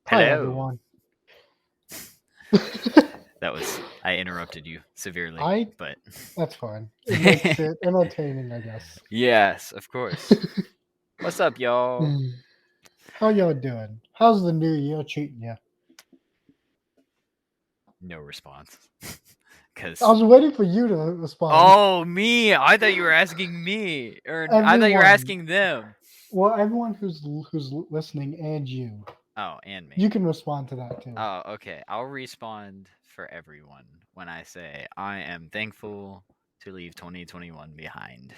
Hi, Hello. everyone. I interrupted you severely, I but That's fine. It makes it entertaining, I guess. yes, of course. What's up, y'all? How y'all doing? How's the new year treating you? No response. I Cause was waiting for you to respond. oh, me! I thought you were asking me, or I thought you were Everyone, asking them. well, everyone who's listening and you, Oh, and me. you can respond to that too. Oh, okay. I'll respond for everyone when I say I am thankful to leave 2021 behind.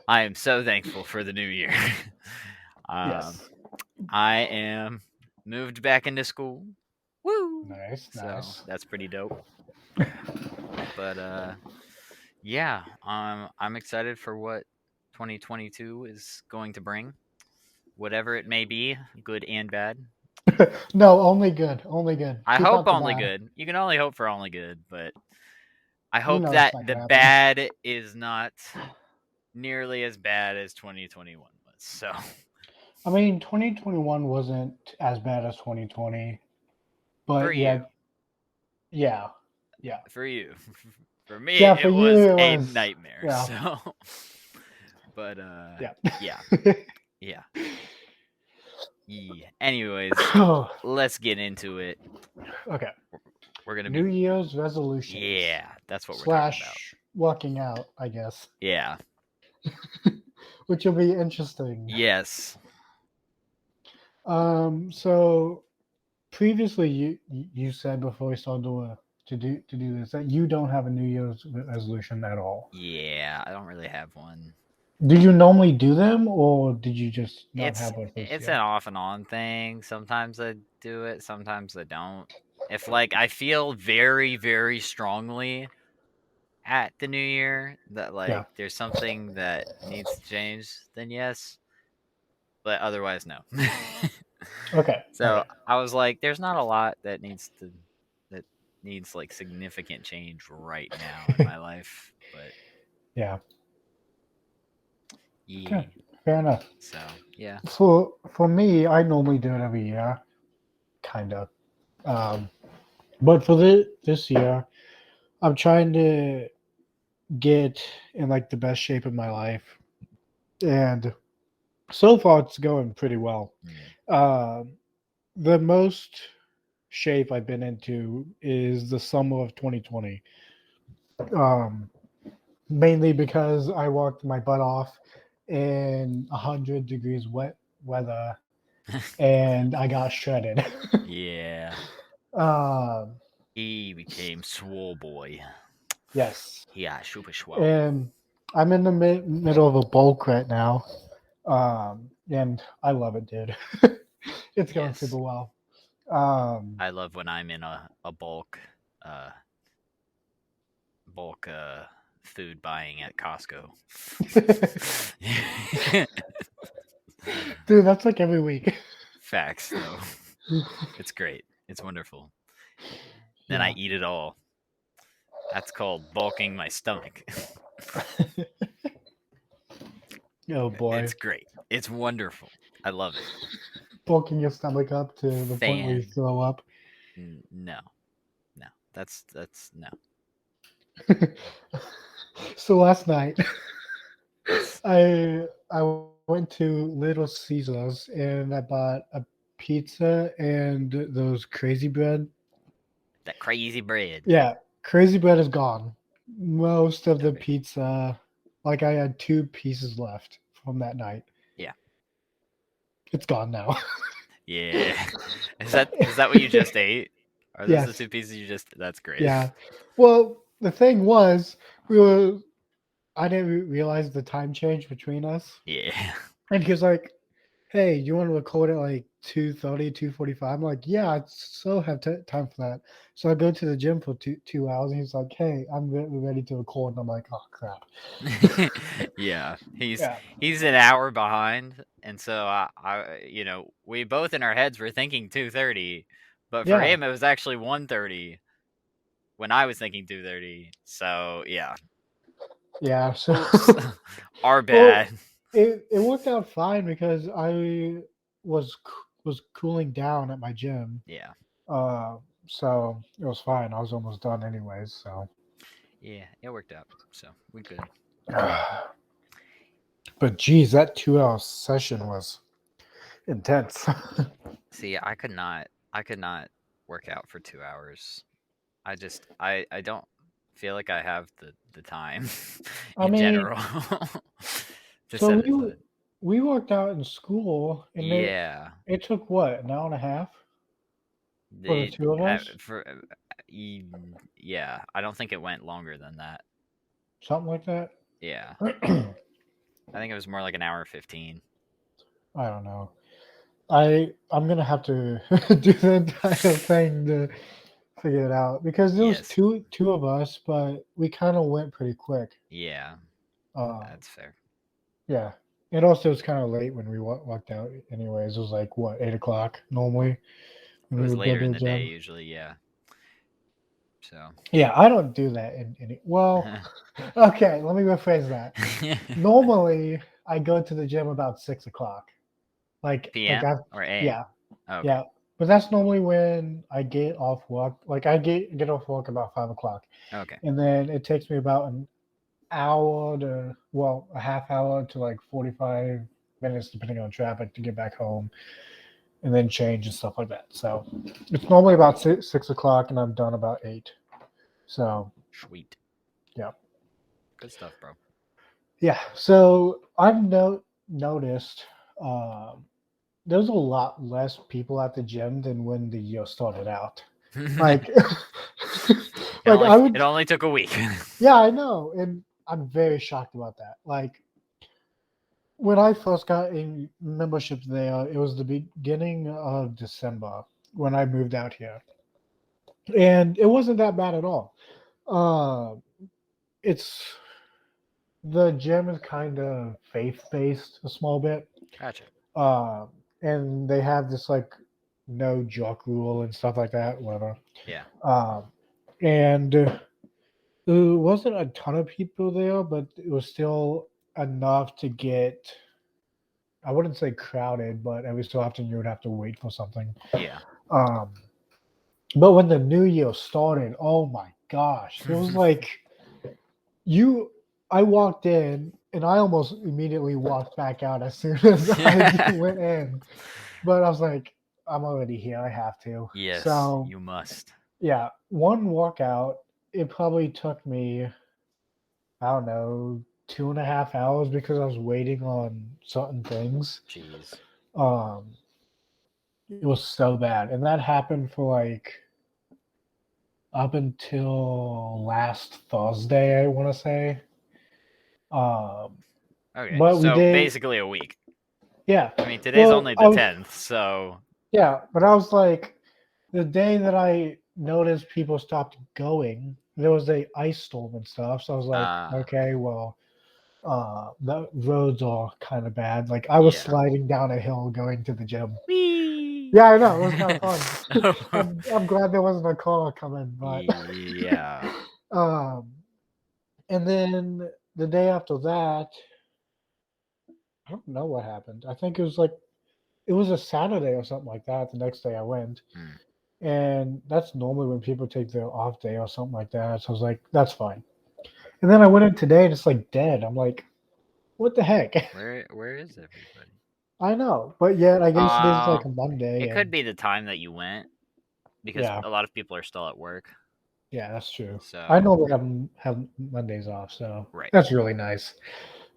I am so thankful for the new year. um, Yes. I am moved back into school. Woo! Nice, So nice. that's pretty dope. But yeah, I'm excited for what 2022 is going to bring, whatever it may be, good and bad. No, only good. Only good. I Keep hope out the only bad. good. You can only hope for only good, but I You hope know it's that not the gonna happen. bad is not nearly as bad as 2021 was. So I mean, 2021 wasn't as bad as 2020, for but you, yeah, yeah. for you, for me, Yeah, for it you was it a was. nightmare. Yeah, So, but yeah. yeah, yeah. Yeah. Anyways, let's get into it. Okay. We're gonna New be, Year's resolutions yeah, that's what we're talking about. slash working out, I guess, Yeah. which will be interesting. Yes. So previously you said before we started to do this that you don't have a New Year's resolution at all. Yeah. I don't really have one. Do you normally do them, or did you just not It's have one this it's year? an off and on thing. Sometimes I do it. Sometimes I don't. If like I feel very very strongly at the new year that Yeah. like there's something that needs to change, then yes. But otherwise, no. Okay. So Okay. I was like, there's not a lot that needs like significant change right now in my life. But Yeah. Okay. yeah. Fair enough. So yeah. For me, I normally do it every year, kind of. Um, but for this year, I'm trying to get in like the best shape of my life, and so far it's going pretty well. Mm. Um, the most shape I've been into is the summer of 2020. Um, Mainly because I worked my butt off in 100 degrees wet weather, and I got shredded. Yeah. um, He became swole boy. yes, Yeah, super swole. and I'm in the middle of a bulk right now. And I love it, dude. It's going super Yes. well. Um, I love when I'm in a uh bulk food buying at Costco. dude, that's like every week. Facts though. It's great. It's wonderful. Then I Yeah. eat it all. That's called bulking my stomach. Oh boy, It's great. It's wonderful. I love it. bulking your stomach up to the point where you Fan. throw up. No. No. That's no. So last night, I went to Little Caesars and I bought a pizza and those crazy bread. That crazy bread. Yeah, crazy bread is gone. Most of the Okay. pizza, like I had two pieces left from that night. Yeah. It's gone now. Yeah. Is that what you just ate? Are those the Yes. two pieces you just that's great. Yeah. Well, the thing was, we were. I didn't realize the time change between us, Yeah. and he was like, "Hey, you want to record at like 2:30, 2:45?" I'm like, "Yeah, I so have time for that." So I go to the gym for 2 hours, and he's like, "Hey, I'm ready to record." And I'm like, "Oh crap." Yeah. He's Yeah. he's an hour behind, and so we both in our heads were thinking 2:30, but for Yeah. him it was actually 1:30 when I was thinking 2:30. So, yeah. Yeah. So, Oops. Our well, bad. it worked out fine because I was was cooling down at my gym. Yeah. So it was fine. I was almost done anyways. So, Yeah, it worked out. So we good. but geez, that 2 hour session was intense. See, I could not work out for 2 hours. I don't feel like I have the time I in mean, general to so set aside. we worked out in school, and Yeah. it took what, an hour and a half for the They two of us, for yeah, I don't think it went longer than that. something like that. Yeah. I I think it was more like an hour 15. don't know. I'm gonna have to do the entire thing to figure it out because there was Yes. two of us, but we kind of went pretty quick. Yeah, Um, that's fair. yeah, and also it's kind of late when we walked out. Anyways, it was like what, 8 o'clock normally It when we was would go later to in the the day gym. usually, yeah. So Yeah, I don't do that in any. Well, okay, let me rephrase that. Normally, I go to the gym about 6 o'clock. Like PM I, or AM? yeah, Okay. yeah. But that's normally when I get off work. Like I get off work about 5 o'clock, Okay. and then it takes me about an hour to, well, a half hour to like 45 minutes, depending on traffic, to get back home, and then change and stuff like that. So it's normally about 6 o'clock, and I'm done about 8. So Sweet. yeah. Good stuff, bro. Yeah, so I've noticed um, there's a lot less people at the gym than when the year started out. Like, like I It would, only took a week. yeah, I know, and I'm very shocked about that. Like when I first got a membership there, it was the beginning of December when I moved out here, and it wasn't that bad at all. Uh, it's the gym is kind of faith based a small bit. Gotcha. uh, and they have this like no jock rule and stuff like that, whatever. Yeah. Um, and there wasn't a ton of people there, but it was still enough to get. I wouldn't say crowded, but every so often you would have to wait for something. Yeah. Um, but when the new year started, oh my gosh, it was like you. I walked in and I almost immediately walked back out as soon as I went in. But I was like, I'm already here. I have to. Yes, So you must. yeah, one walkout. It probably took me, I don't know, 2.5 hours because I was waiting on certain things. Jeez. Um, it was so bad, and that happened for like up until last Thursday. I want to say. Um, Okay. but we So did, basically a week. yeah. I mean, today's Well, only I the was, 10th, so yeah, but I was like, the day that I noticed people stopped going, there was a ice storm and stuff. So I was like, uh okay, well, the roads are kind of bad. Like I was yeah. sliding down a hill going to the gym. Whee! Yeah, I know, it was kind of fun. I'm glad there wasn't a car coming, but Yeah. um, and then the day after that, I don't know what happened. I think it was like it was a Saturday or something like that. The next day I went. Hmm. And that's normally when people take their off day or something like that. So I was like, that's fine. And then I went in today and it's like dead. I'm like, what the heck? Where is everybody? I know, but yet I guess it is Uh, like a Monday, it could and be the time that you went because yeah, a lot of people are still at work. yeah, that's true. I So, normally have Mondays off, so right. that's really nice.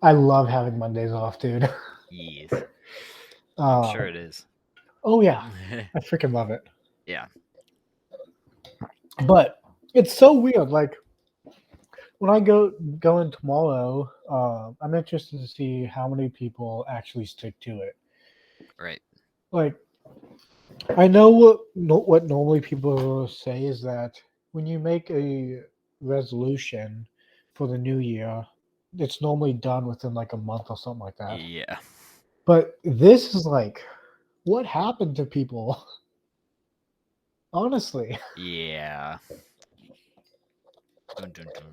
I love having Mondays off, dude. Yes. I'm Uh, sure it is. oh yeah, I freaking love it. Yeah. But it's so weird. Like when I go in tomorrow, I'm interested to see how many people actually stick to it. Right. Like I know what normally people say is that when you make a resolution for the new year, it's normally done within like a month or something like that. Yeah. But this is like, what happened to people? Honestly, Yeah. Dun, dun, dun.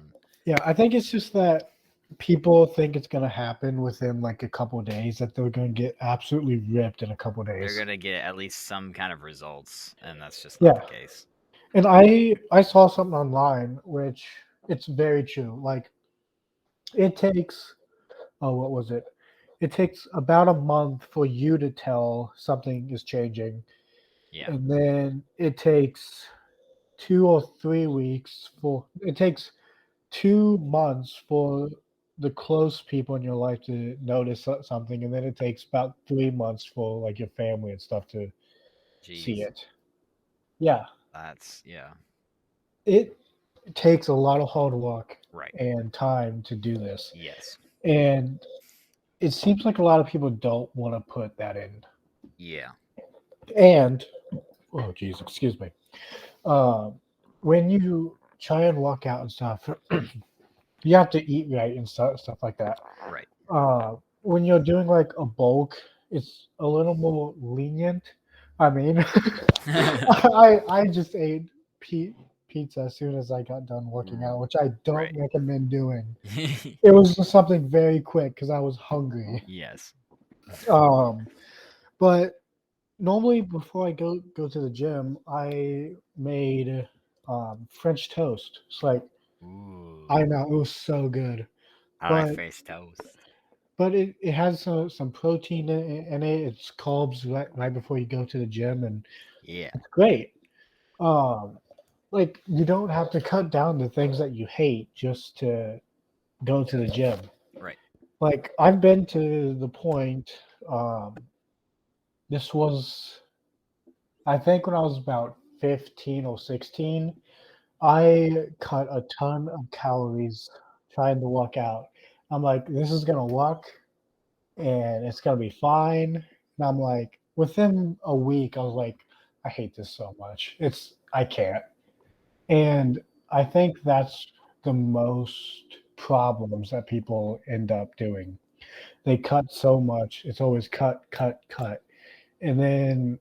yeah, I think it's just that. people think it's gonna happen within like a couple of days, that they're gonna get absolutely ripped in a couple of They're days. gonna get at least some kind of results, and that's just not the Yeah, case. and I saw something online which it's very true. Like it takes, oh, what was it? It takes about a month for you to tell something is changing, Yeah. and then it takes 2 or 3 weeks for it takes 2 months for the close people in your life to notice something, and then it takes about 3 months for like your family and stuff to see Jeez. it. Yeah, That's yeah. it takes a lot of hard work Right. and time to do this, Yes. and it seems like a lot of people don't want to put that in. Yeah. And oh, geez, excuse me. Uh, when you try and walk out and stuff, you have to eat right and stuff like that. Right. When you're doing like a bulk, it's a little more lenient. I mean, I just ate pizza as soon as I got done working out, which I don't Right. recommend doing. It was just something very quick because I was hungry. Yes. Um, but normally before I go to the gym, I made French toast. It's like Ooh. I know it was so good, I like but French toast. it has some protein in it. It's carbs right before you go to the gym, and Yeah. it's great. Um, like you don't have to cut down the things that you hate just to go to the gym. Right. Like I've been to the point. Um, this was I think when I was about 15 or 16, I cut a ton of calories trying to work out. I'm like, this is gonna work and it's gonna be fine. And I'm like, within a week, I was like, I hate this so much. I can't. And I think that's the most problems that people end up doing. They cut so much. It's always cut, cut, cut. And then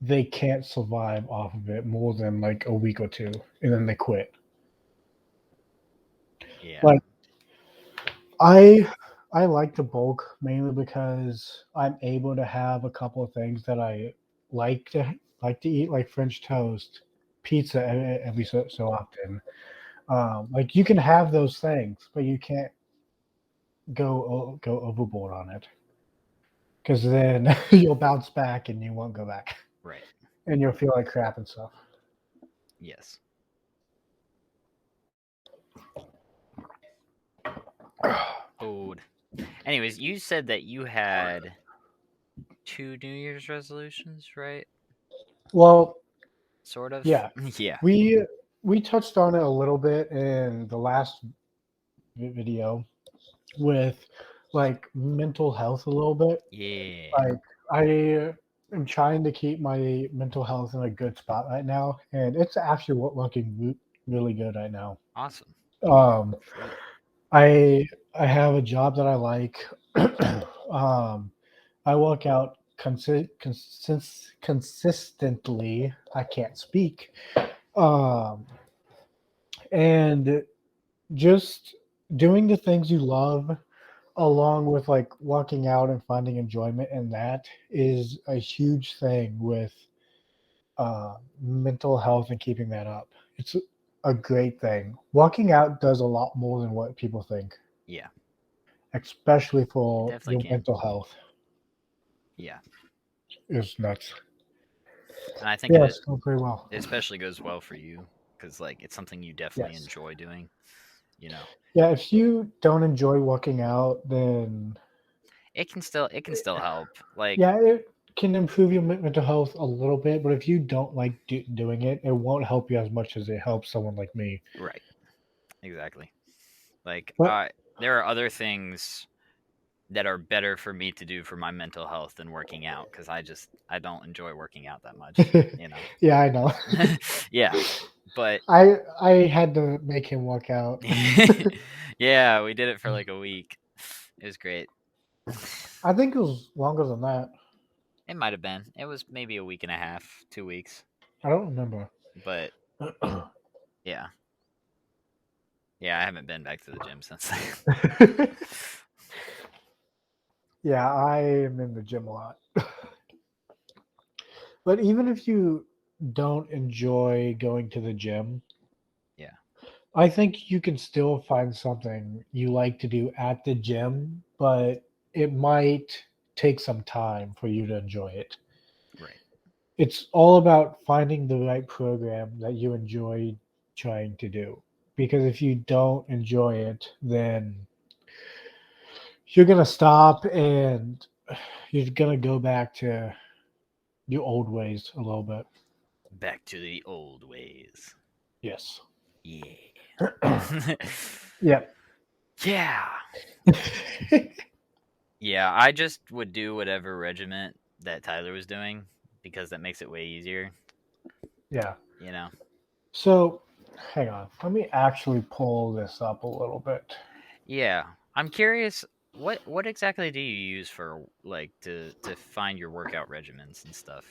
they can't survive off of it more than like a week or two. And then they quit. Yeah. Like I I like to bulk mainly because I'm able to have a couple of things that I like to eat, like French toast, pizza every so often. Like you can have those things, but you can't go overboard on it because then you'll bounce back and you won't go back, Right. and you'll feel like crap and stuff. Yes. Food. Anyways, you said that you had two New Year's resolutions, right? Well, Sort of. yeah, Yeah. we we touched on it a little bit in the last video with like mental health a little bit. Yeah. Like I am trying to keep my mental health in a good spot right now, and it's actually looking really good right now. Awesome. Um, Sweet. I I have a job that I like. um, I work out consistently. I can't speak. Um, and just doing the things you love along with like working out and finding enjoyment in that is a huge thing with mental health and keeping that up. It's a great thing. Working out does a lot more than what people think, Yeah. especially It for definitely your can. mental health. Yeah. It's nuts. And I think Yeah, it it's going pretty well. it especially goes well for you because like it's something you definitely Yes. enjoy doing. You know, Yeah, if you don't enjoy working out, then it can still help. Like yeah, it can improve your mental health a little bit. But if you don't like doing it, it won't help you as much as it helps someone like me. right. Exactly. Like But there are other things that are better for me to do for my mental health than working out because I don't enjoy working out that much. You know. yeah, I know. Yeah. But I had to make him work out. yeah, we did it for like a week. It was great. I think it was longer than that. It might have been. It was maybe a week and a half, 2 weeks. I don't remember. But yeah, Yeah, I haven't been back to the gym since then. Yeah, I am in the gym a lot. But even if you don't enjoy going to the gym, Yeah. I think you can still find something you like to do at the gym, but it might take some time for you to enjoy it. Right. It's all about finding the right program that you enjoy trying to do. Because if you don't enjoy it, then you're going to stop and you're going to go back to your old ways a little bit. Back to the old ways. Yes. Yeah. Yeah. Yeah. Yeah, I just would do whatever regiment that Tyler was doing because that makes it way easier, Yeah. you know. So, hang on. Let me actually pull this up a little bit. Yeah. I'm curious what exactly do you use for like to find your workout regimens and stuff?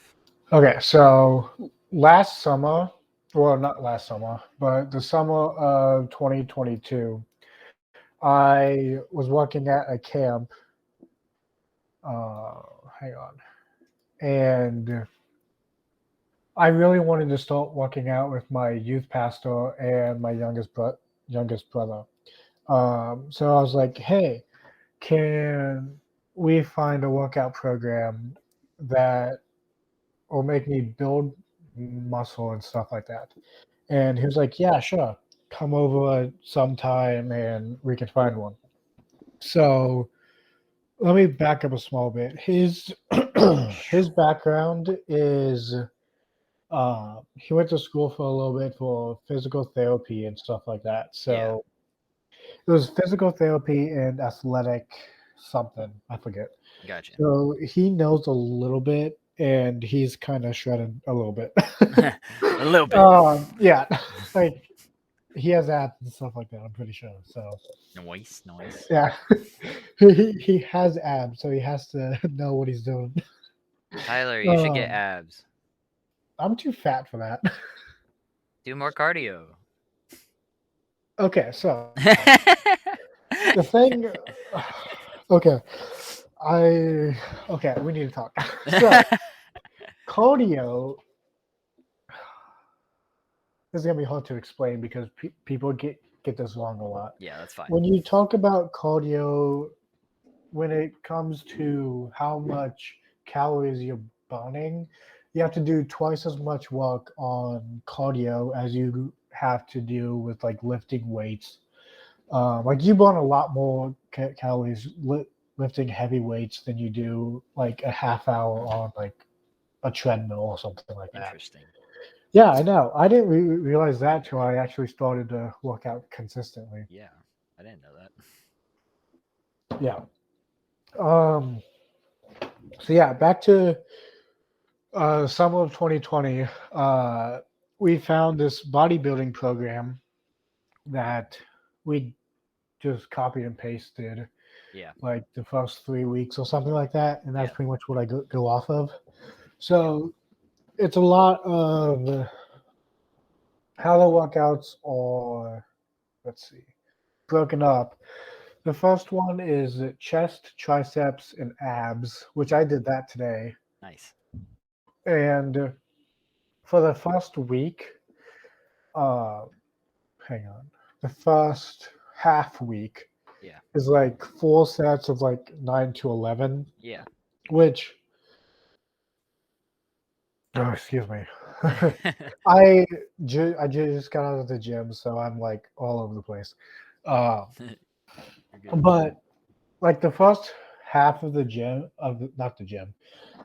Okay, so last summer, well, not last summer, but the summer of 2022, I was working at a camp. Uh, Hang on. And I really wanted to start working out with my youth pastor and my youngest brother. So I was like, hey, can we find a workout program that will make me build muscle and stuff like that? And he was like, yeah, sure. Come over sometime and we can find one. So let me back up a small bit. His his background is he went to school for a little bit for physical therapy and stuff like that. Yeah, So it was physical therapy and athletic something. I forget. gotcha. So he knows a little bit and he's kind of shredded a little bit. A little bit. Yeah, like he has abs and stuff like that. I'm pretty sure. So Noise, noise. yeah, he has abs, so he has to know what he's doing. Tyler, you should get Um, abs. I'm too fat for that. Do more cardio. Okay, so the thing. Okay, I okay. We need to talk. So cardio. This is gonna be hard to explain because people get this wrong a lot. Yeah, that's fine. When you talk about cardio, when it comes to how much calories you're burning, you have to do twice as much work on cardio as you have to do with like lifting weights. Like you burn a lot more calories lifting heavy weights than you do like a half hour on like a treadmill or something like that. Interesting. Yeah, I know. I didn't realize that till I actually started to work out consistently. Yeah, I didn't know that. Yeah. Um. So yeah, back to summer of 2020. We found this bodybuilding program that we just copied and pasted Yeah, like the first 3 weeks or something like that, and that's yeah, pretty much what I go off of. So it's a lot of how the workouts are. Let's see, broken up. The first one is chest, triceps, and abs, which I did that today. nice. And for the first week, uh, hang on, the first half week Yeah, is like 4 sets of like 9 to 11, yeah. which, oh, excuse me. I just got out of the gym, so I'm like all over the place. Uh, You're good. but like the first half of the gym of not the gym,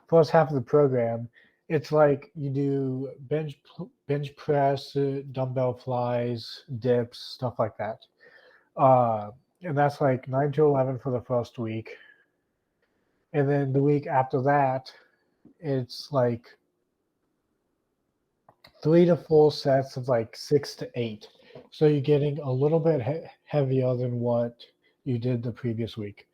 first half of the program, it's like you do bench press, dumbbell flies, dips, stuff like that. Uh, and that's like 9 to 11 for the first week, and then the week after that, it's like 3 to 4 sets of like 6 to 8. So you're getting a little bit heavier than what you did the previous week.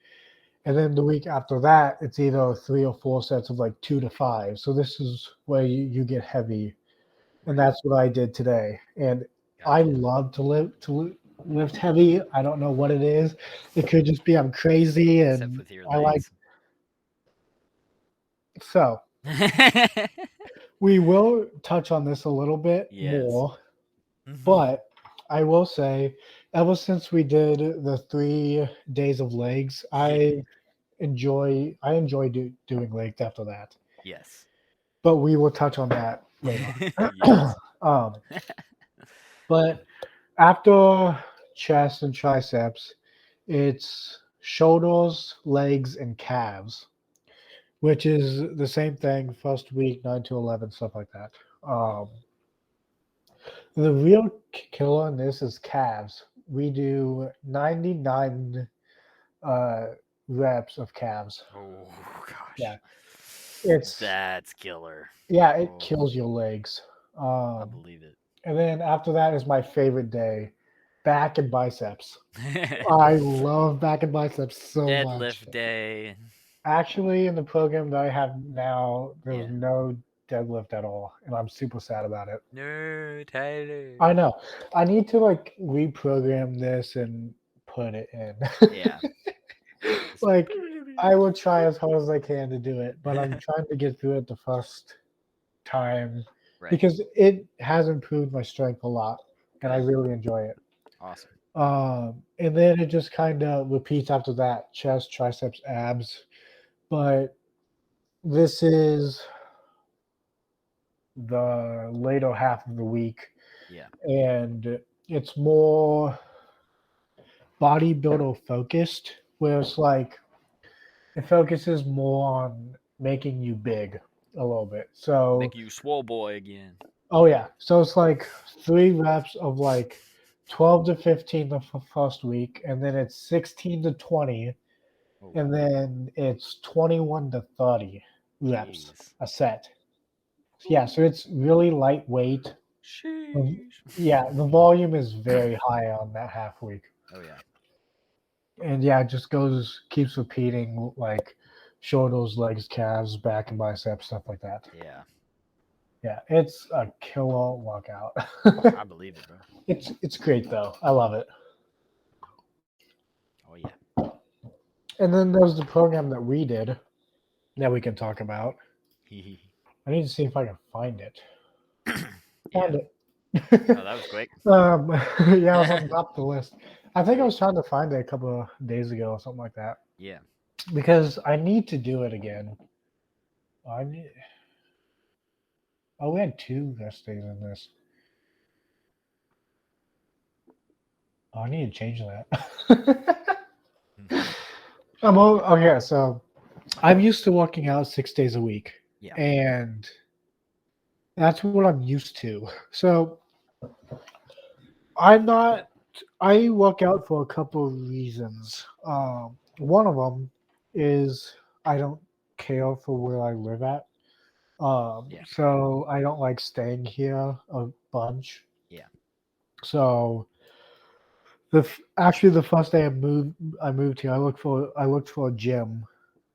And then the week after that, it's either 3 or 4 sets of like 2 to 5. So this is where you get heavy, and Right. that's what I did today. And I Gotcha. love to live to. lift heavy. I don't know what it is. It could just be I'm crazy Except and with your I like legs. so we will touch on this a little bit Yes. more, but I will say ever since we did the 3 days of legs, I enjoy doing legs after that. Yes. But we will touch on that later. Yes. um, but after chest and triceps, it's shoulders, legs, and calves, which is the same thing. First week, 9 to 11, stuff like that. The real killer in this is calves. We do 99 uh, reps of calves. Oh Yeah, gosh. it's That's killer. yeah, it Oh, kills your legs. I Um, believe it. and then after that is my favorite day, back and biceps. I love back and biceps so much. Deadlift day. Actually, in the program that I have now, there's Yeah. no deadlift at all, and I'm super sad about it. No, Tyler. I know. I need to like reprogram this and put it in. Yeah. Just- Like I will try as hard as I can to do it, but I'm trying to get through it the first time Right. because it has improved my strength a lot, and I Good. really enjoy it. Awesome. And then it just kind of repeats after that: chest, triceps, abs. But this is the later half of the week, Yeah. and it's more bodybuilder focused, where it's like it focuses more on making you big a little bit. So, Make you swole boy again. oh yeah, so it's like 3 reps of like 12 to 15 the first week, and then it's 16 to 20, Oh, and then it's 21 to 30 reps jeez. a set. Yeah, so it's really lightweight. Sheesh. Yeah, the volume is very high on that half week. Oh yeah. And yeah, it just keeps repeating like shoulders, legs, calves, back and biceps, stuff like that. Yeah. Yeah, it's a killer workout. I believe it, bro. It's great though. I love it. Oh yeah. And then there's the program that we did that we can talk about. I need to see if I can find it. Yeah. Found it. Oh, that was quick. Yeah, I was on top of the list. I think I Sweet. was trying to find it a couple of days ago or something like that Yeah. because I need to do it again. I need. Oh, we had 2 rest days in this. Oh, I need to change that. Okay, so I'm used to working out 6 days a week, Yeah. and that's what I'm used to. So I'm not. I work out for a couple of reasons. One of them is I don't care for where I live at. Yeah. So I don't like staying here a bunch. Yeah. So actually the first day I moved here. I looked for a gym,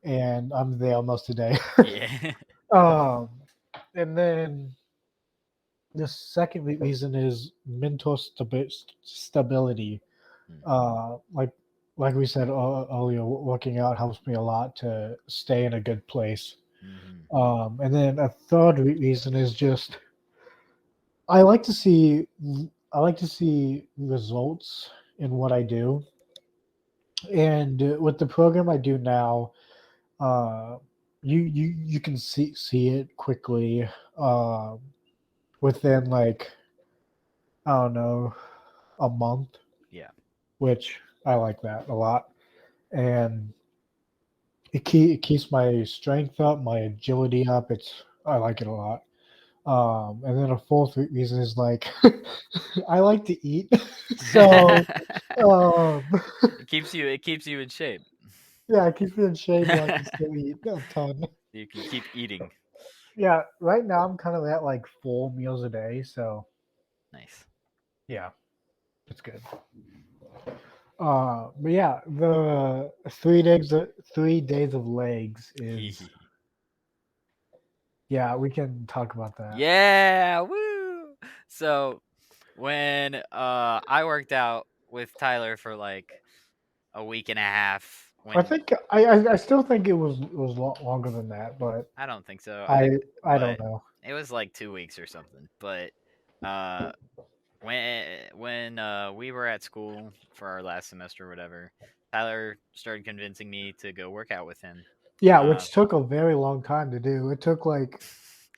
and I'm there most of the day. Yeah. um, and then the second reason is mental stability. Mm. Uh, like like we said earlier, working out helps me a lot to stay in a good place. Mhm. And then a third reason is just I like to see I like to see results in what I do, and with the program I do now, uh, you can see it quickly, uh, within like I don't know a month, Yeah. which I like that a lot, and it keeps my strength up, my agility up. I like it a lot. And then a fourth reason is like I like to eat, so um, it keeps you in shape. yeah, it keeps me in shape where I can still eat a ton. You can keep eating. Yeah, right now I'm kind of at like 4 meals a day, so Nice. yeah, it's good. But yeah, the 3 days of legs is yeah, we can talk about that. Yeah, woo. So when I worked out with Tyler for like a week and a half. I think I still think it was longer than that, but I don't think so. I don't But know. it was like 2 weeks or something. But uh, when we were at school for our last semester or whatever, Tyler started convincing me to go work out with him. Yeah, Uh, which took a very long time to do. It took like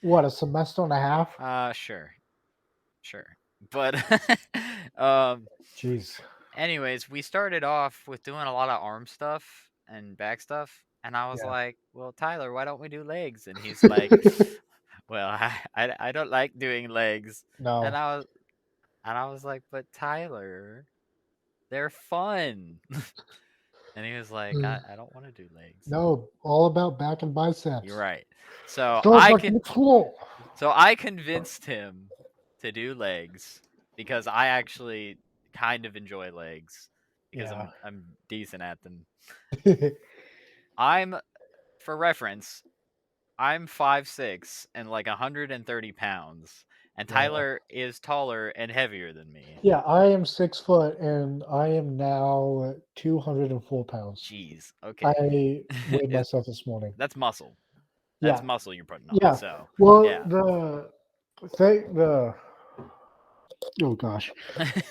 what, a semester and a half? sure, sure. But um, Jeez. anyways, we started off with doing a lot of arm stuff and back stuff, and I was Yeah. like, "Well, Tyler, why don't we do legs?" And he's like, "Well, I don't like doing legs." And No. I was like, "But Tyler, they're fun." And he was like, Mm. I don't want to do legs." No, all about back and You're biceps. right. So Throw it back to the floor. I convinced him to do legs because I actually kind of enjoy legs because Yeah. I'm decent at them. I'm for reference, I'm 5'6" and like 130 pounds, and Yeah. Tyler is taller and heavier than me. Yeah, I am 6 foot and I am now 204 pounds. Jeez. I Okay. weighed Is myself this morning. that's muscle. That's Yeah. muscle you're putting on. Yeah. So, Well, yeah. the oh gosh.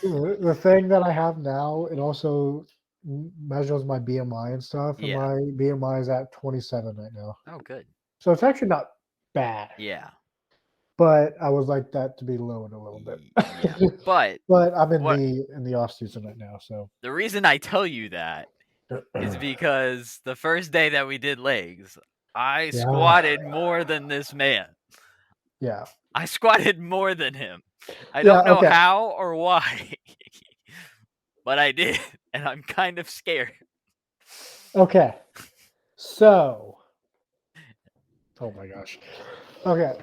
The thing that I have now, it also measures my BMI and stuff, and Yeah. my BMI is at 27 right now. Oh, good. So it's actually not bad, Yeah. but I would like that to be lowered a little bit. Yeah. But But I'm in what the off season right now, so the reason I tell you that is because the first day that we did legs, I yeah, squatted more than this man. yeah, I squatted more than him. I yeah. don't know Okay, how or why, but I did, and I'm kind of scared. okay. So, oh my gosh. Okay,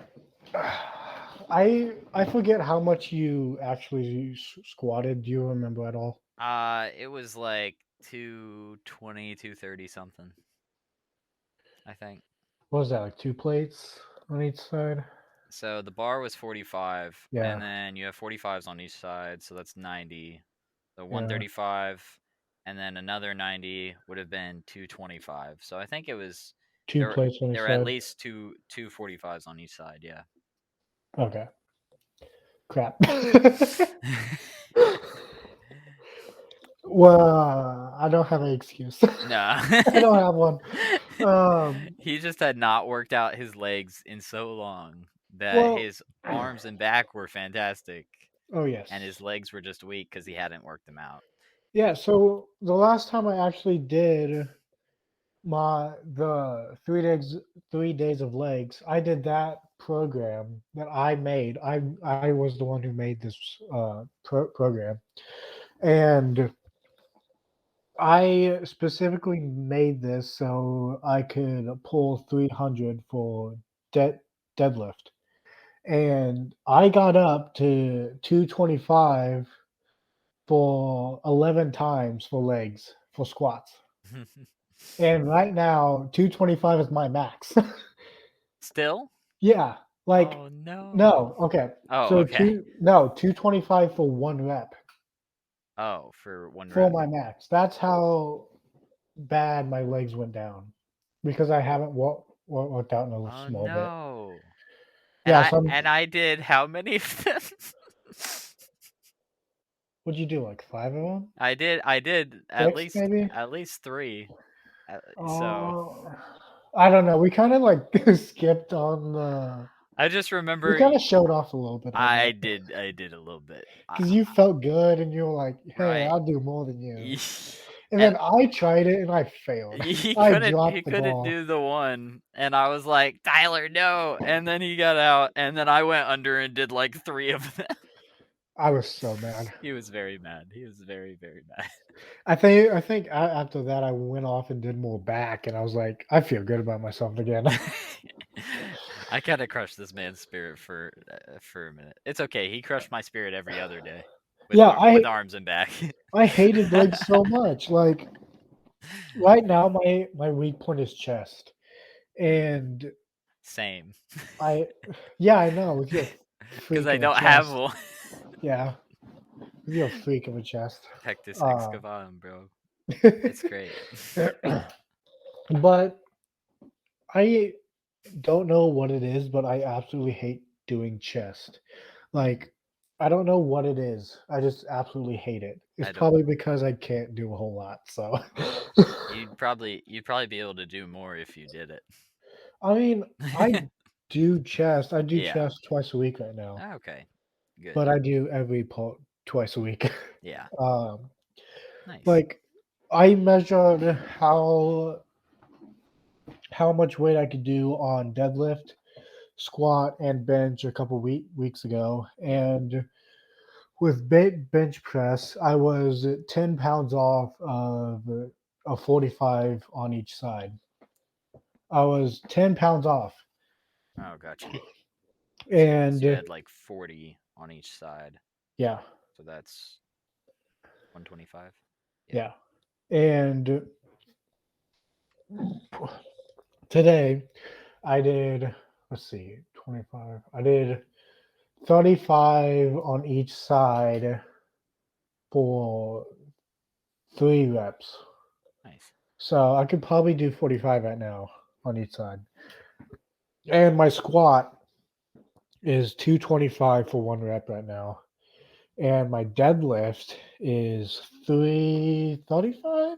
I forget how much you actually squatted. Do you remember at all? It was like 220, 230 something, I think. What was that, like 2 plates on each side? So the bar was 45, and Yeah, then you have 45s on each side, so that's 90. So yeah. 135, and then another 90 would have been 225. So I think it was Two plates on there each were at side. least two 45s on each side. Yeah. Okay. Crap. Well, I don't have an excuse. No. I don't have one. Um, He just had not worked out his legs in so long that well, his arms and back were fantastic, oh yes. and his legs were just weak because he hadn't worked them out. Yeah, so the last time I actually did the 3 days of legs, I did that program that I made. I was the one who made this program. And I specifically made this so I could pull 300 for deadlift. And I got up to 225 for 11 times for legs, for squats. And right now, 225 is my max. Still? Yeah, like, Oh no. no, okay. Oh, So okay. 225 for 1 rep Oh, for one for rep. my max. That's how bad my legs went down because I haven't worked out in a Oh small bit. no. Yeah, so And I did how many of them? what'd you do, like 5 of them? I did 6 maybe? at least 3. So Oh, I don't know. We kind of like skipped on the. I just We remember kind of showed off a little bit on that I did a little bit. because you felt good and you were like, "Hey, Right. I'll do more than you." And And then I tried it and I failed. I he dropped the couldn't ball. do the one, and I was like, "Tyler, no." And then he got out, and then I went under and did like 3 of them. I was so mad. He was very mad. He was very, very mad. I think after that I went off and did more back, and I was like, I feel good about myself again. I kind of crushed this man's spirit for a minute. It's okay. He crushed my spirit every other day Yeah, with arms and back. I hated legs so much. Like right now, my weak point is chest, and Same. I yeah, I know with your Because I freaking don't have chest. one. Yeah, You're a freak of a chest. Pectus Uh, excavum, bro. It's great. but I don't know what it is, but I absolutely hate doing chest. Hmm. Like, I don't know what it is. I just absolutely hate it. It's I don't. probably because I can't do a whole lot. So, You'd probably be able to do more if you did I mean, I it. do chest. I do Yeah. chest twice a week right now, Okay. Good. but I do every pull twice a week. Yeah. um, Nice. like, I measured how much weight I could do on deadlift, squat, and bench a couple weeks ago, Yeah. and with bench press, I was 10 pounds off of a 45 on each side. I was 10 pounds off. Oh, gotcha. So you And had like 40 on each side. yeah, So that's 125. Yeah. yeah. And today I did, let's see, 25. I did 35 on each side for 3 reps. Nice. So I could probably do 45 right now on each side. And my squat is 225 for 1 rep right now. And my deadlift is 335,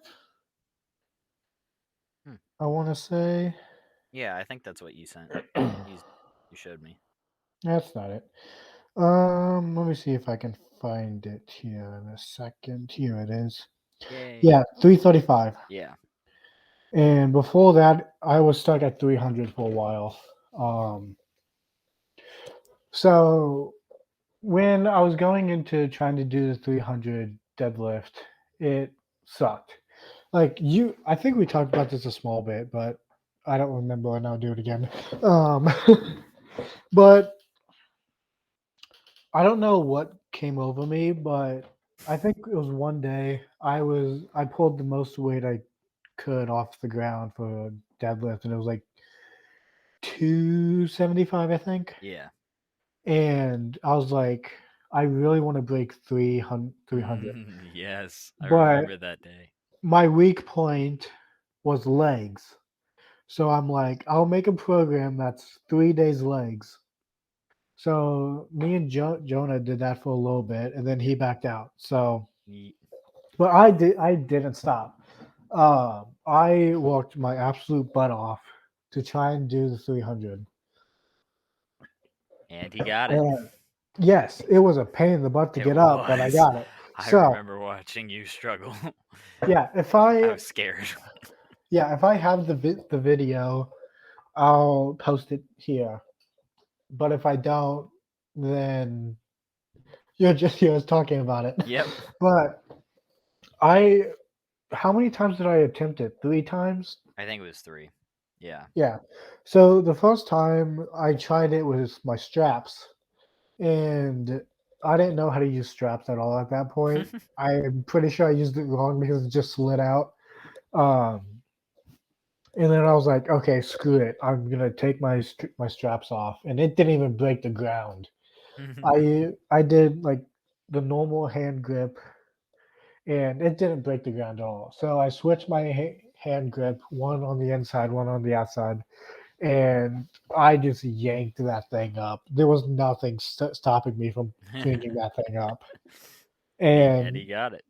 Hmm. I want to say. Yeah, I think that's what you sent. You you showed me. That's not it. Let me see if I can find it here in a second. Here it is. Yay. Yeah, 335. Yeah. And before that, I was stuck at 300 for a while. Um, so when I was going into trying to do the 300 deadlift, it sucked. Like I think we talked about this a small bit, but I don't remember, and I'll do it again. Um, but I don't know what came over me, but I think it was one day I pulled the most weight I could off the ground for a deadlift, and it was like 275, I think. Yeah. And I was like, I really want to break 300. Yes, I But remember that day. my weak point was legs. So I'm like, I'll make a program that's 3 days legs. So me and Jonah did that for a little bit, and then he backed out. So, Ye- but I didn't stop. I worked my absolute butt off to try and do the 300. And he got it. And yes, it was a pain in the butt to It get up, but I was. got it. I So remember watching you struggle. yeah, I was scared. if I have the video, I'll post it here. But if I don't, then you're just you're just talking about it. Yep. But I how many times did I attempt it? 3 times? I think it was 3. Yeah. Yeah. So the first time I tried it was my straps, and I didn't know how to use straps at all at that point. I'm pretty sure I used it wrong because it just slid out. Um, and then I was like, okay, screw it. I'm gonna take my straps off, and it didn't even break the ground. I did like the normal hand grip, and it didn't break the ground at all. So I switched my hand grip, one on the inside, one on the outside, and I just yanked that thing up. There was nothing stopping me from cleaning that thing up. And And he got it.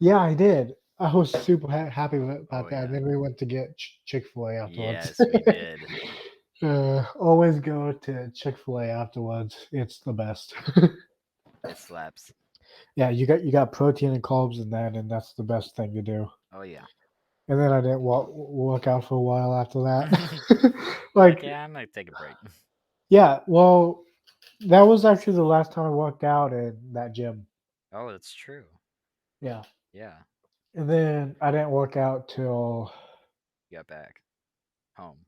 yeah, I did. I was super happy Oh about that. And yeah. then we went to get Chick-fil-A afterwards. Yes, we did. Always go to Chick-fil-A afterwards. It's the best. It slaps. Yeah, you got protein and carbs in that, and that's the best thing to do. Oh yeah. And then I didn't work out for a while after that. You're like, Like, yeah, I'm gonna take a break. yeah, well, that was actually the last time I worked out in that gym. Oh, that's true. Yeah. Yeah. And then I didn't work out till, You got back home.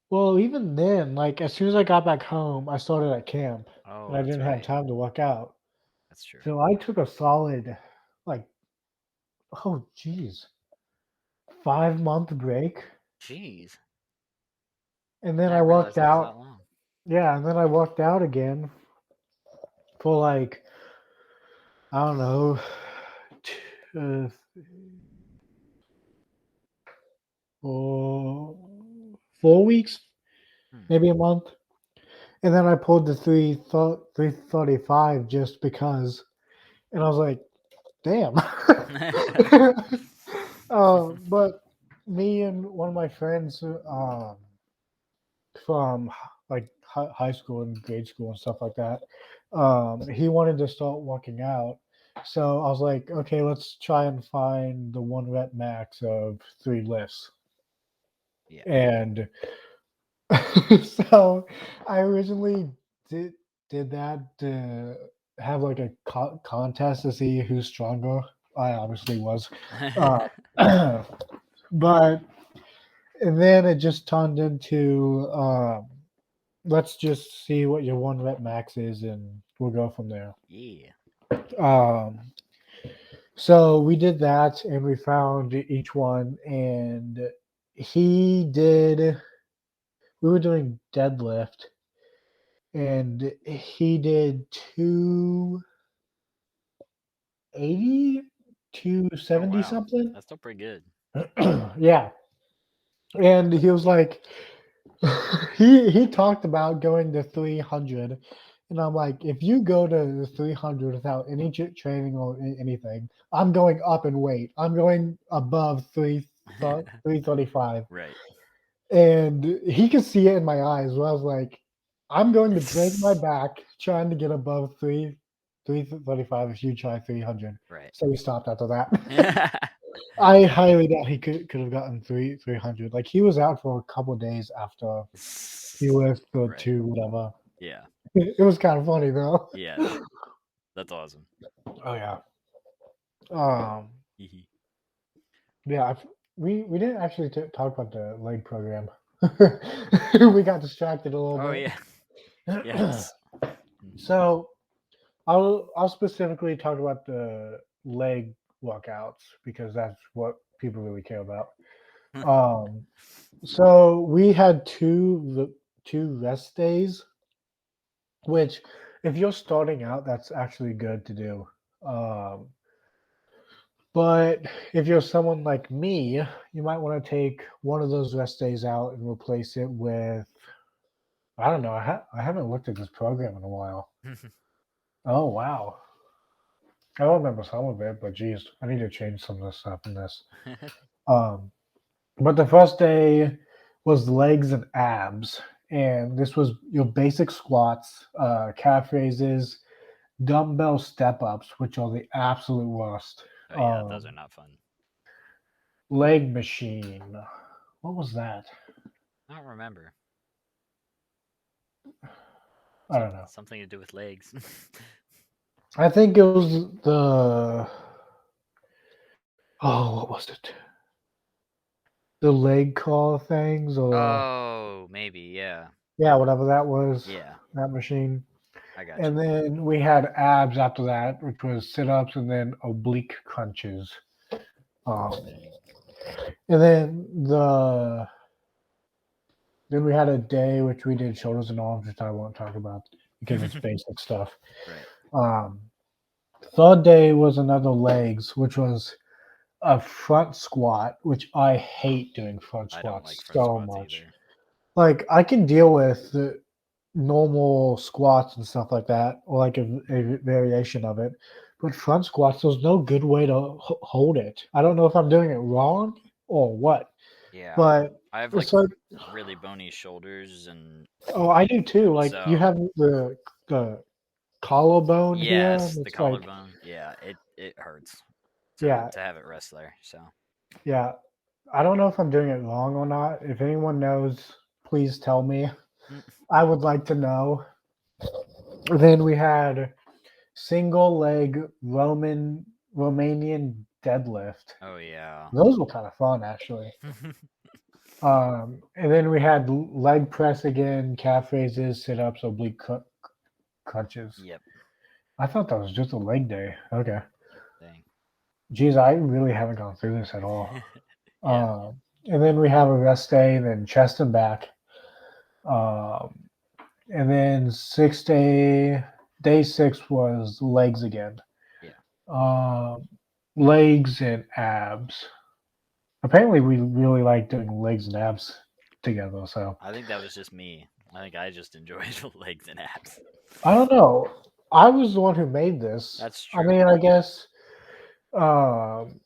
well, even then, like as soon as I got back home, I started at camp and Oh, I that's didn't have right. time to work out. That's true. So I took a solid, like, oh, geez, 5 month break. Jeez. And I then I didn't worked realize it was that out. long. Yeah. And then I worked out again for like I don't know, t- uh, 4 weeks, Hmm. maybe a month. And then I pulled the 335 just because. And I was like, damn. But me and one of my friends from like high school and grade school and stuff like that, he wanted to start working out. So I was like, okay, let's try and find the 1 rep max of 3 lifts. Yeah. And so I originally did did that to have like a contest to see who's stronger. I obviously was, uh, but and then it just turned into let's just see what your 1 rep max is, and we'll go from there. Yeah. Um, so we did that, and we found each one, and he did. We were doing deadlift, and he did 280, two Oh seventy wow. something. That's still pretty good. Yeah. And he was like, he talked about going to 300. And I'm like, if you go to the 300 without any training or anything, I'm going up in weight. I'm going above 335. Right. And he could see it in my eyes. Where I was like, I'm going to break my back trying to get above 335 if you try 300. Right. So we stopped after that. I highly doubt he could have gotten 300. Like he was out for a couple days after he left the Right. two whatever. Yeah. It was kind of funny though. Yeah. That's awesome. Oh yeah. Um. Hee Yeah. We didn't actually talk about the leg program. We got distracted a Oh little yeah. bit. Yes. Mhm. So I'll specifically talk about the leg workouts because that's what people really care about. Um. So we had two rest days, which if you're starting out, that's actually good to do. Um, but if you're someone like me, you might want to take one of those rest days out and replace it with, I don't know, I haven't looked at this program in a while. Oh, wow. I don't remember some of it, but geez, I need to change some of the stuff in this. Um, but the first day was legs and abs. And this was your basic squats, calf raises, dumbbell step ups, which are the absolute worst. Oh yeah, those are not fun. Leg machine. What was that? I don't remember. I don't know. Something to do with legs. I think it was the. Oh, what was it? The leg call things, or Oh, maybe, yeah. yeah, whatever that was. Yeah, That machine. I got And you. then we had abs after that, which was sit ups and then oblique crunches. Um, and then we had a day which we did shoulders and arms, which I won't talk about because it's basic stuff. Right. Um, third day was another legs, which was a front squat, which I hate doing front I don't like squats front so squats much. either. Like I can deal with the normal squats and stuff like that, or like a variation of it. But front squats, there's no good way to hold it. I don't know if I'm doing it wrong or what, Yeah. but I have like it's like, really bony shoulders and oh, I do too. Like you so have the collarbone here, yes, and the it's like, collarbone. Yeah, it hurts yeah, to have it rest there. So yeah. I don't know if I'm doing it wrong or not. If anyone knows, please tell me. Mm. I would like to know. Then we had single leg Romanian deadlift. Oh yeah. Those were kind of fun, actually. And then we had leg press again, calf raises, sit ups, oblique crunches. Yep. I thought that was just a leg day. Okay. Dang. Geez, I really haven't gone through this at all. Yeah. And then we have a rest day, and then chest and back. Um, and then day 6 was legs again. Yeah. Um, legs and abs. Apparently, we really like doing legs and abs together. So I think that was just me. I think I just enjoyed legs and abs. I don't know. I was the one who made this. That's I true. mean, I guess um,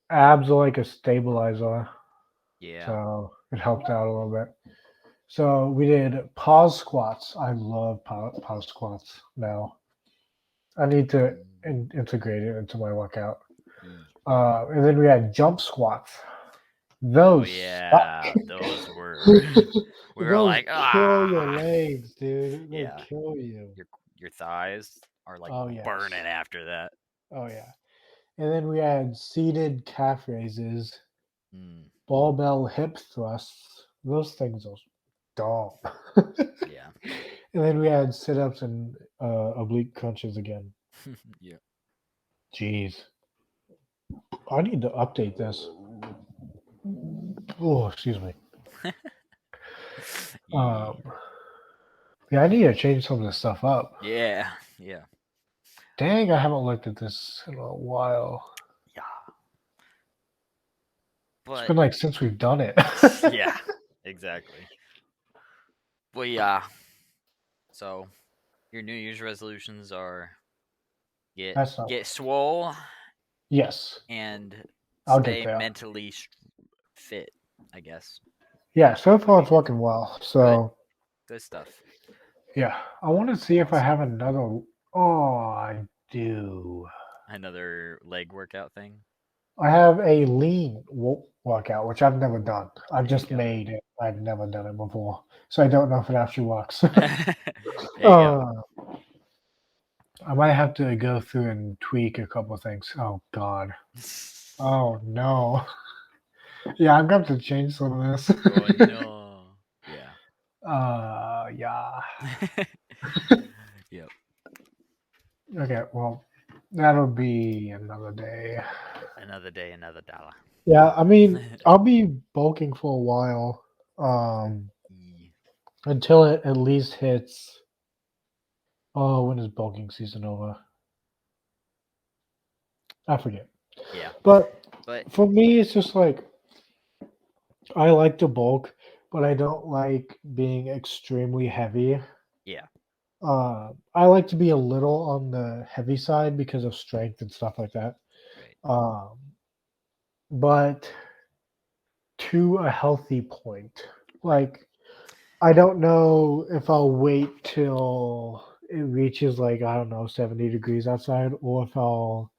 abs are like a stabilizer, Yeah. so it helped out a little bit. So we did pause squats. I love pause squats now. I need to Mm, integrate it into my workout. ye- And then we had jump squats. Oh Those suck. yeah, those were. We were Those like, kill your ah, legs, dude. They yeah. kill you. Your thighs are like Oh yes. burning after that. Oh yeah. And then we had seated calf raises, Mm, barbell hip thrusts. Those things are dumb. yeah. And then we had sit ups and oblique crunches again. Yeah. Jeez. I need to update this. Oh, excuse me. Ye- Um, yeah, I need to change some of this stuff up. yeah. Yeah. Dang, I haven't looked at this in a while. Yeah. It's But been like since we've done it. yeah, exactly. But yeah. So your New Year's resolutions are That's not. get swole Yes, and I'll get stay there. mentally fit. I guess Yeah, so would far be it's good. working well. Good. So Good stuff. yeah, I want to see if I Awesome. have another. Oh, I do. Another leg workout thing. I have a lean workout, which I've never done. I've There you just go. made it. I've never done it before, so I don't know if it actually works. There you go. I might have to go through and tweak a couple of things. Oh God. Oh no. Yeah, I'm going to change some of this. Oh no. Yeah. Yeah. Yep. Okay, well, that'll be another day. Another day, another dollar. Yeah, I mean, I'll be bulking for a while, Ye- until it at least hits. Oh, when is bulking season over? I forget. yeah. But But for me, it's just like I like to bulk, but I don't like being extremely heavy. yeah. I like to be a little on the heavy side because of strength and stuff like that. Right. Um, but to a healthy point. Right. Like, I don't know if I'll wait till it reaches like, I don't know, 70 degrees outside, or if I'll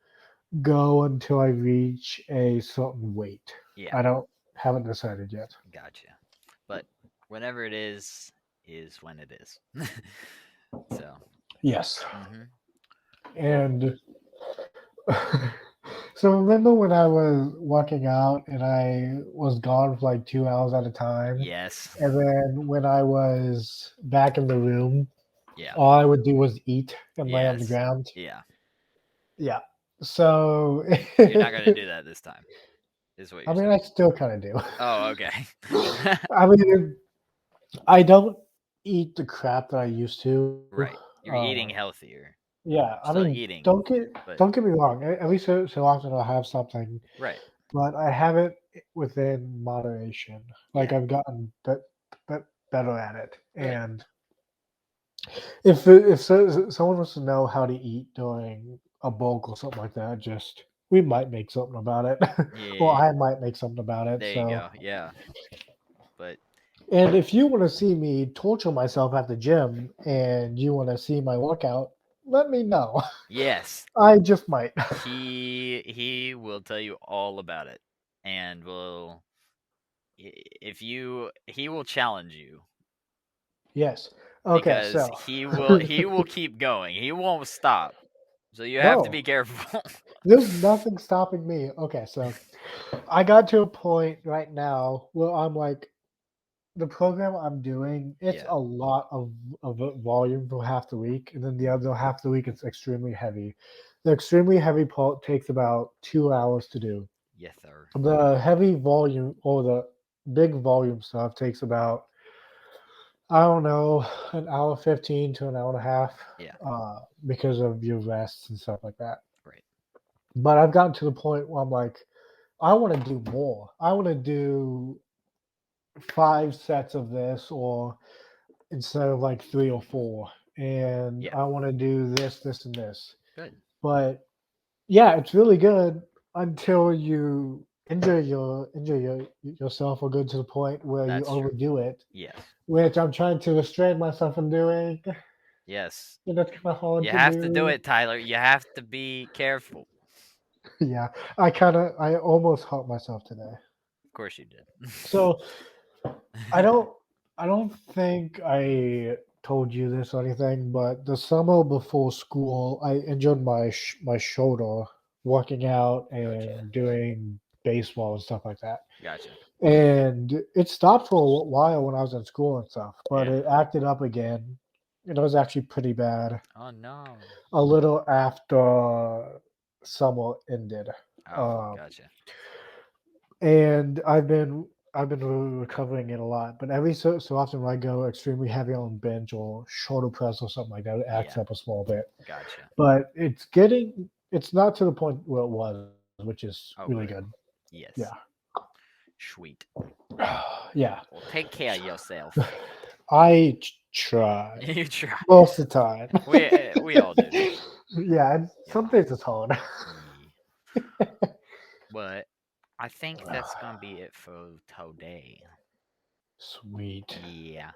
go until I reach a certain weight. Yeah. I don't haven't decided yet. Gotcha. But whenever it is when it is. So. Yes. Mm-hmm. Well. And so remember when I was working out and I was gone for like 2 hours at a time? Yes. And then when I was back in the room, Yeah. all I would do was eat and lay on the Yes. ground. Yeah. Yeah. So You're not gonna do that this time, is what I you're mean, saying. I still kind of do. Oh, okay. I mean, I don't eat the crap that I used to. Right. You're eating healthier. Yeah, I Still mean, eating, but don't get me wrong. At least so often I'll have something, right. but I have it within moderation. Like Yeah. I've gotten better at it. Good. And someone wants to know how to eat during a bulk or something like that, just we might make something about it, or Yeah. I might make something about it. There you So, go. Yeah. But and if you want to see me torture myself at the gym and you want to see my workout, let me know. yes, I just might. he will tell you all about it, and will if you he will challenge you Yes. Okay. because So, he will keep going. He won't stop. So you have to no, be careful. there's nothing stopping me. Okay. So, I got to a point right now where I'm like, the program I'm doing, it's yeah. a lot of volume for half the week, and then the other half the week it's extremely heavy. The extremely heavy part takes about 2 hours to do. Yes, sir. The heavy volume or the big volume stuff takes about, I don't know, an hour 15 to an hour and a half, Yeah. because of your rests and stuff like that. Right. But I've gotten to the point where I'm like, I want to do more. I want to do 5 sets of this, or instead of like 3 or 4, and Yeah. I want to do this, this, and this. Good. But yeah, it's really good until you yourself or go to the point where you That's true. overdo it, Yes. which I'm trying to restrain myself from doing. Yes. And that's kind of hard You to have to do do. it, Tyler. You have to be careful. Yeah, I almost hurt myself today. Of course you did. So I don't think I told you this or anything, but the summer before school, I injured my shoulder working out Gotcha. and doing baseball and stuff like that. Gotcha. And it stopped for a while when I was in school and stuff, but Yeah. it acted up again. And it was actually pretty bad Oh no. a little after summer ended. Oh, Um, gotcha. and I've been recovering it a lot, but every so often when I go extremely heavy on bench or shoulder press or something like that, it acts Yeah. up a small bit. Gotcha. But it's not to the point where it was, which is Oh, really good. good. Yeah. Yes. Sweet. Yeah. Well, take care of yourself. I try You try. most of the time. We all do. Yeah, and Yeah. some days it's hard. Yeah. But I think that's gonna be it for today. Sweet. Yeah.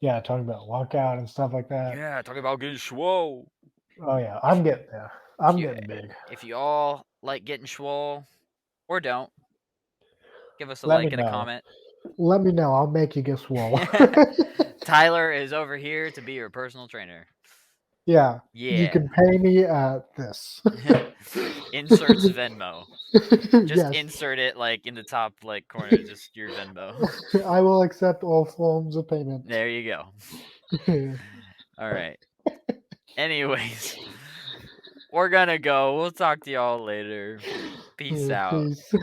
Yeah, talking about walkout and stuff like that. Yeah. Talking about getting swole. Oh yeah, If I'm getting there. if I'm you getting big. if you all like getting swole or don't, give us a Let me like and a know. comment. Let me know. I'll make you get swole. Tyler is over here to be your personal trainer. Yeah, you Yeah. can pay me at this. Inserts Venmo. Just Yes, insert it like in the top like corner, just your Venmo. I will accept all forms of payment. There you go. All right. Anyways, we're gonna go. We'll talk to y'all later. Peace Yeah, out. peace.